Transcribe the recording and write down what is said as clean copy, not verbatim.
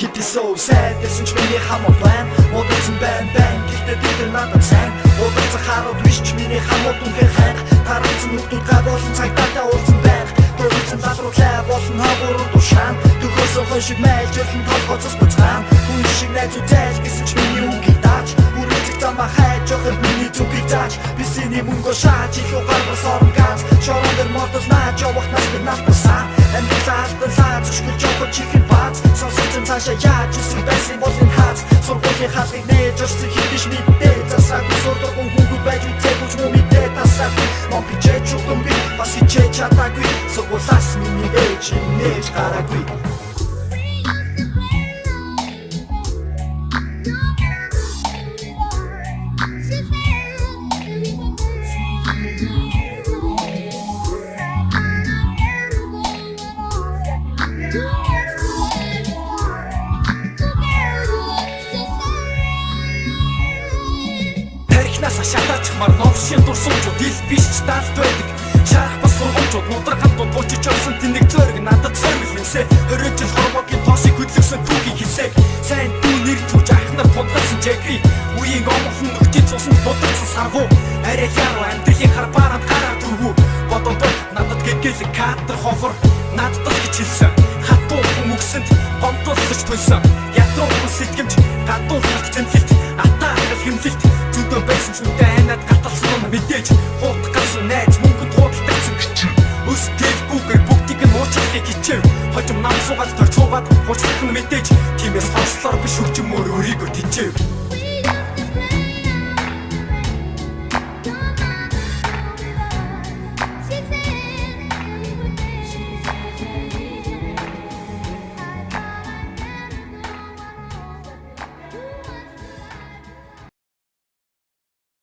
Хиппи соу сайд гэсэн ч миний хамт байна. Модсон байн гэхдээ бид надад сайн. Удалцах хараад биш ч миний хамт үнхээр хайх. Таранцсан нүдүүд гадуулсан цагтаа уулзсан байх. Дөрвөн лалруулаа болон хавруу тушаан. Төгөөсөө шиг мэлж өрхөн толгоцос буцаан. Хүн шиг найзуутай гэсэн ч миний үгийг дааж. Үргэлжлэх замаа хайж явах миний зүгийг зааж. Бисний мөнгө шааж их угаалгаас орон ганц. Шорон дээр модол наач явах нас бид наалтсан. Амьдлаалтаа зөвшгөл жохо чихэн бац. Сонссон цаашаа яаж үсэг байсан болон хаац. Сургуулийн халыг нээж орсон хийдэж мэдээ. Засаг сурдаг хүн байж үтээгүй ч мэдээ тасаг. Мон бичээч үгэн би бас хичээж чадаагүй. Сургуулаас миний ээж нээж гараагүй. Наса шатаач мар новшин дурсамжууд ил биш ч даалт байдаг. Шарах бас сургамжууд нудраганд дуучиж орсон тэнэг зөрг надад сөргөл юмсэ. 20 жил хормогийн тоосыг хөдлөсөн түүхийн хэсэг. Сайн дүү нэр зүж ахнаар тунгалсан жагри. Үеийн омхон нөхдөд цусанд бодогдсон саргуу. Арай яруу амьдралын харбаранд гараа түргүү. Бодон бол надад гэгэл катер хофор надад гэж хэлсэн. Хатуу хүн өгсөнд гомдуулж туйсан. Ятуу хүн сэтгэмж гадуурхах зэмлэлт атаах хэмлэлт. Байсан ч үедээ анаад гаталсан юм мэдээж хут